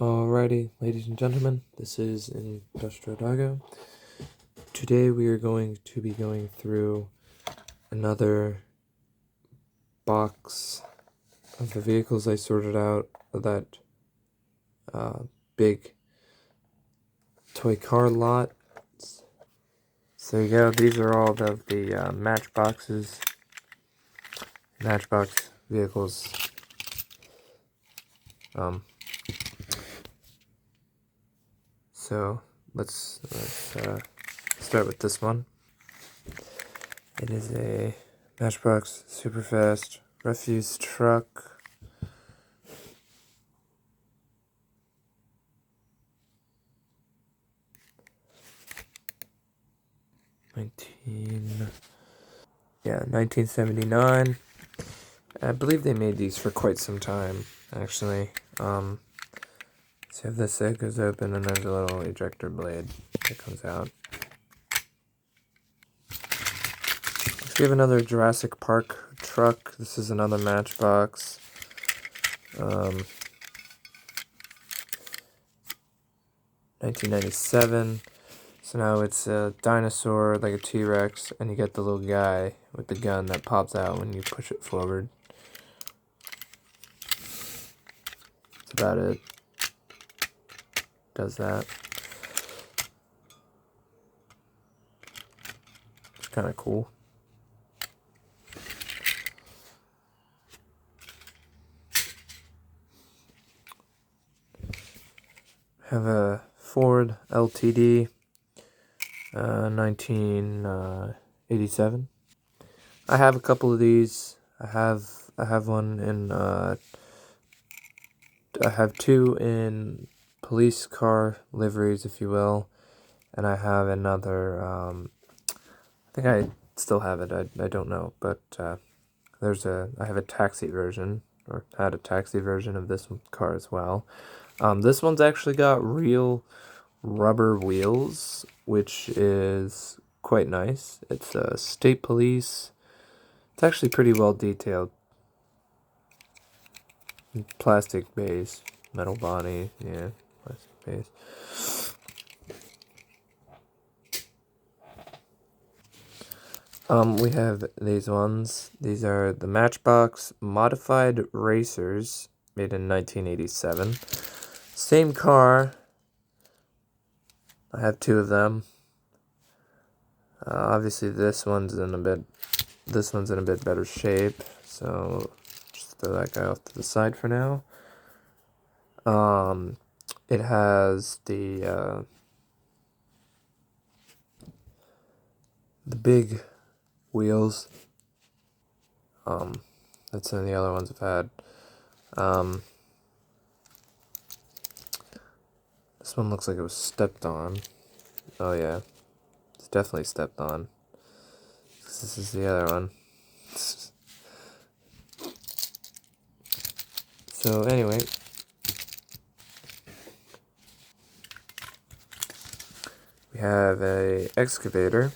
Alrighty, ladies and gentlemen, this is Industrial Doggo. Today we are going to be going through another box of the vehicles I sorted out of that big toy car lot. So there you go, these are all of the Matchbox vehicles. So let's start with this one. It is a Matchbox Superfast refuse truck. Yeah, 1979. I believe they made these for quite some time, actually. So if this side goes open and there's a little ejector blade that comes out. We have another Jurassic Park truck. This is another Matchbox. 1997. So now it's a dinosaur, like a T-Rex, and you get the little guy with the gun that pops out when you push it forward. That's about it. Does that. It's kind of cool. Have a Ford LTD, 1987. I have a couple of these. I have one in. I have two in police car liveries, if you will, and I have another. I think I still have it. I don't know, but I have a taxi version, or had a taxi version of this car as well. This one's actually got real rubber wheels, which is quite nice. It's a state police. It's actually pretty well detailed. Plastic base, metal body, yeah, plastic base. We have these ones. These are the Matchbox Modified Racers, made in 1987. Same car. I have two of them. Obviously, this one's in a bit better shape. So just throw that guy off to the side for now. It has the big wheels. That's some of the other ones I've had. This one looks like it was stepped on. Oh yeah, it's definitely stepped on. This is the other one. So anyway, we have a excavator.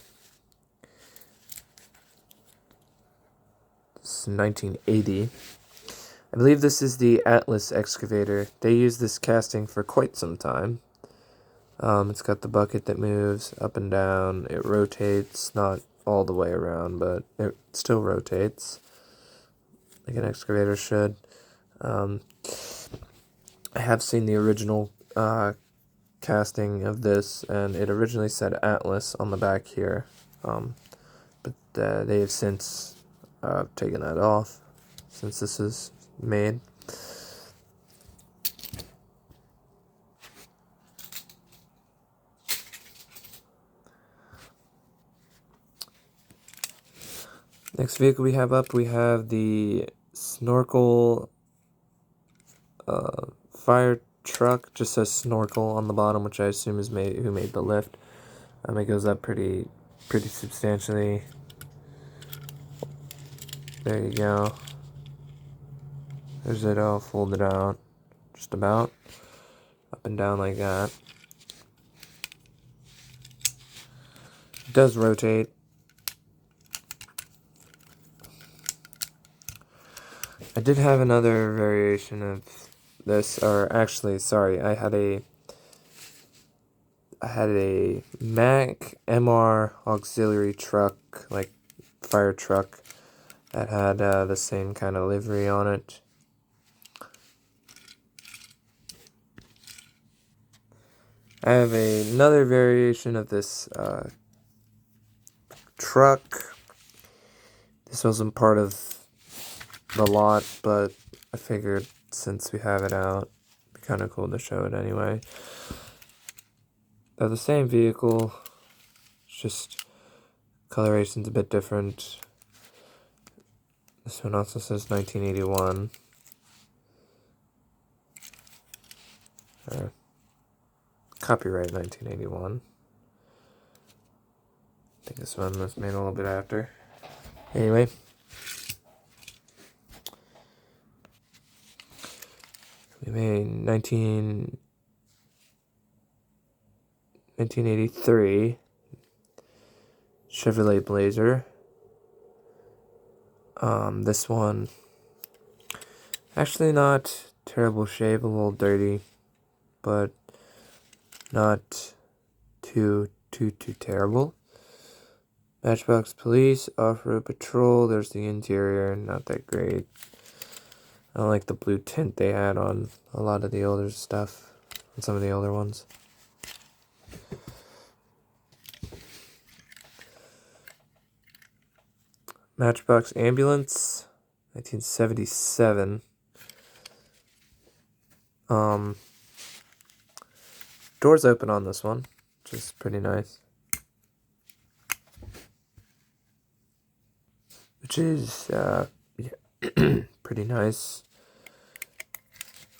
This is 1980. I believe this is the Atlas excavator. They used this casting for quite some time. It's got the bucket that moves up and down. It rotates, not all the way around, but it still rotates like an excavator should. I have seen the original casting of this, and it originally said Atlas on the back here, but they have since taken that off since this is made. Next vehicle we have up, we have the Snorkel fire truck. Just says Snorkel on the bottom, which I assume is who made the lift. It goes up pretty substantially. There you go. There's it all folded out, just about up and down like that. It does rotate. I did have another variation of this, or actually, sorry, I had a Mack MR auxiliary truck, like fire truck, that had the same kind of livery on it. I have another variation of this truck. This wasn't part of the lot, but I figured since we have it out, it'd be kind of cool to show it anyway. They're the same vehicle, it's just coloration's a bit different. This one also says 1981. Copyright 1981. I think this one was made a little bit after. Anyway. We made 1983 Chevrolet Blazer. This one, actually not terrible shape, a little dirty, but not too terrible. Matchbox Police, Off-Road Patrol, there's the interior, not that great. I don't like the blue tint they had on a lot of the older stuff, on some of the older ones. Matchbox Ambulance, 1977. Doors open on this one, which is pretty nice. Which is, yeah, pretty nice.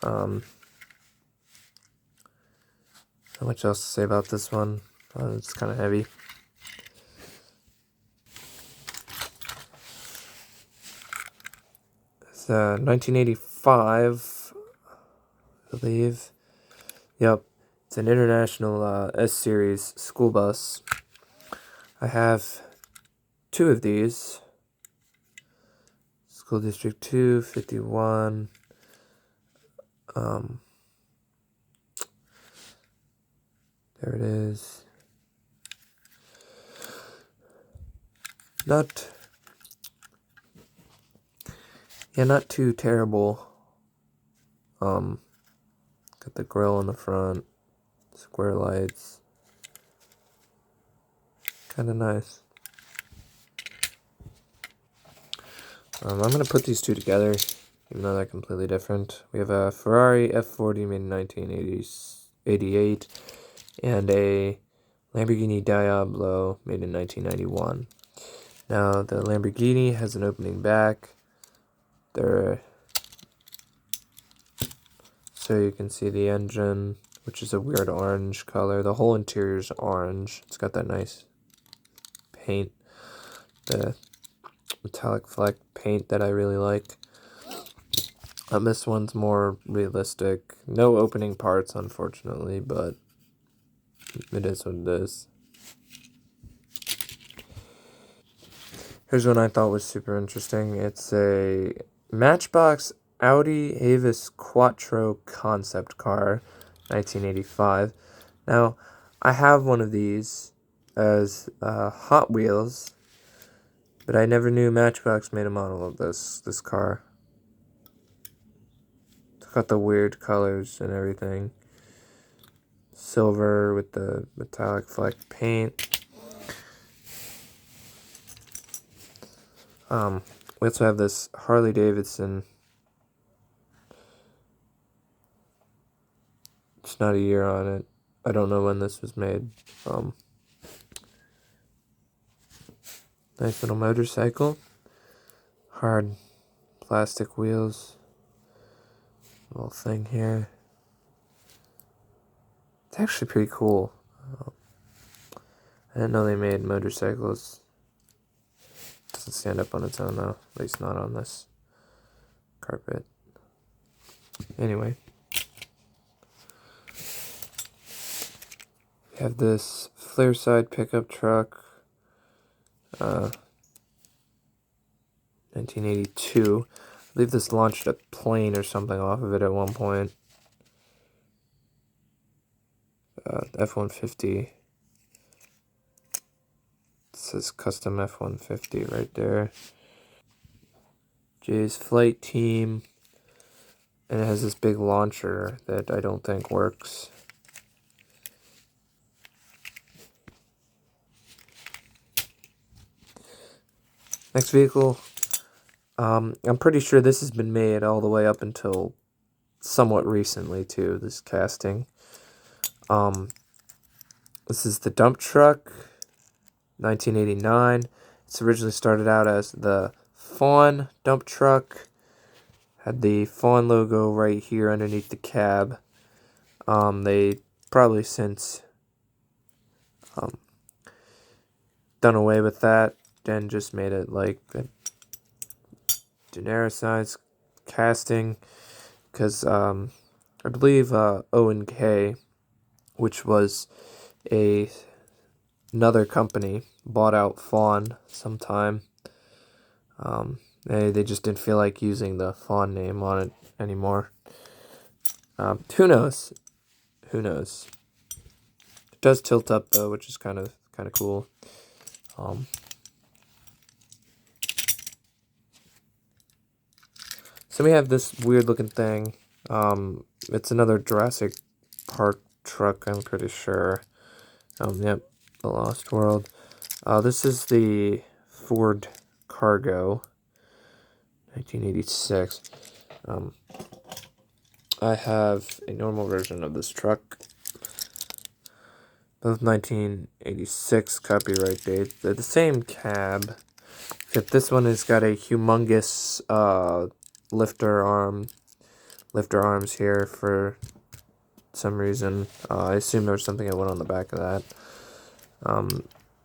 Not much else to say about this one. It's kind of heavy. It's 1985, I believe. Yep, it's an International S-Series school bus. I have two of these. School District 2, 51. There it is. Not too terrible. Got the grill in the front, square lights. Kind of nice. I'm gonna put these two together, even though they're completely different. We have a Ferrari F40 made in 1988, and a Lamborghini Diablo made in 1991. Now, the Lamborghini has an opening back. So you can see the engine, which is a weird orange color. The whole interior is orange. It's got that nice paint, the metallic fleck paint that I really like. This one's more realistic. No opening parts, unfortunately, but it is what it is. Here's one I thought was super interesting. It's a Matchbox Audi Avus Quattro concept car, 1985. Now, I have one of these as Hot Wheels, but I never knew Matchbox made a model of this car. It's got the weird colors and everything. Silver with the metallic fleck paint. We also have this Harley Davidson. It's not a year on it. I don't know when this was made. Nice little motorcycle. Hard plastic wheels. Little thing here. It's actually pretty cool. I didn't know they made motorcycles. Doesn't stand up on its own though, at least not on this carpet. Anyway, we have this flare side pickup truck, 1982. I believe this launched a plane or something off of it at one point. F-150. It says custom F-150 right there. Jay's flight team. And it has this big launcher that I don't think works. Next vehicle. I'm pretty sure this has been made all the way up until somewhat recently too, this casting. This is the dump truck, 1989. It's originally started out as the Fawn dump truck. Had the Fawn logo right here underneath the cab. They probably since done away with that and just made it like a genericized casting, because I believe O&K, which was another company, bought out Fawn sometime. They just didn't feel like using the Fawn name on it anymore. Who knows? Who knows? It does tilt up though, which is kind of cool. So we have this weird looking thing. It's another Jurassic Park truck, I'm pretty sure. Yep, The Lost World. This is the Ford Cargo, 1986. I have a normal version of this truck. Both 1986 copyright date. They're the same cab, except this one has got a humongous lifter arms here for some reason. I assume there was something that went on the back of that.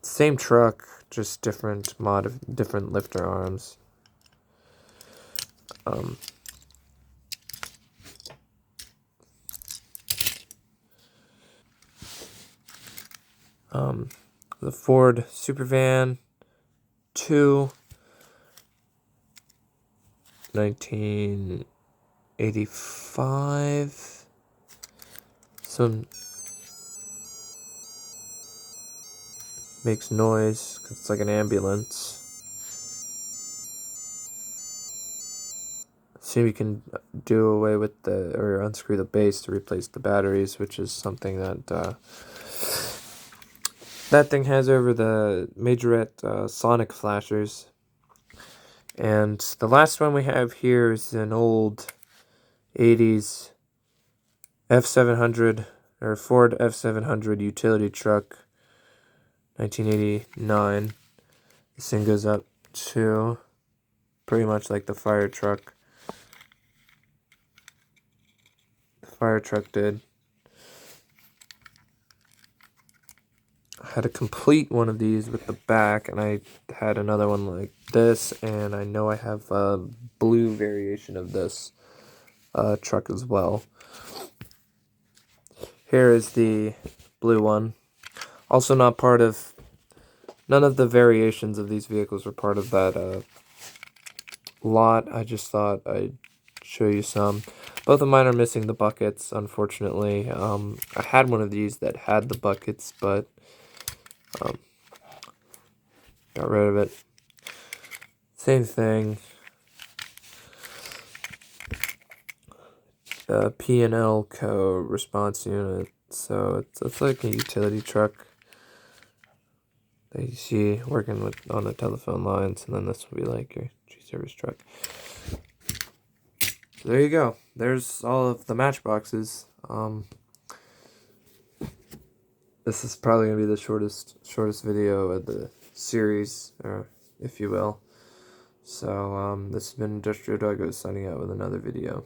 Same truck, just different different lifter arms. The Ford Supervan 2, 1985. Some makes noise 'cause it's like an ambulance. See, we can do away with or unscrew the base to replace the batteries, which is something that that thing has over the Majorette Sonic flashers. And the last one we have here is an old 80s F700 or Ford F700 utility truck, 1989. This thing goes up to pretty much like the fire truck. The fire truck did. I had a complete one of these with the back, and I had another one like this, and I know I have a blue variation of this truck as well. Here is the blue one. Also not part of, none of the variations of these vehicles were part of that lot. I just thought I'd show you some. Both of mine are missing the buckets, unfortunately. I had one of these that had the buckets, but got rid of it. Same thing. P&L Co. response unit. So it's like a utility truck that you see working on the telephone lines, and then this will be like your G-Service truck. So there you go. There's all of the Matchboxes. This is probably gonna be the shortest video of the series, or if you will. So this has been Industrial Doggos signing out with another video.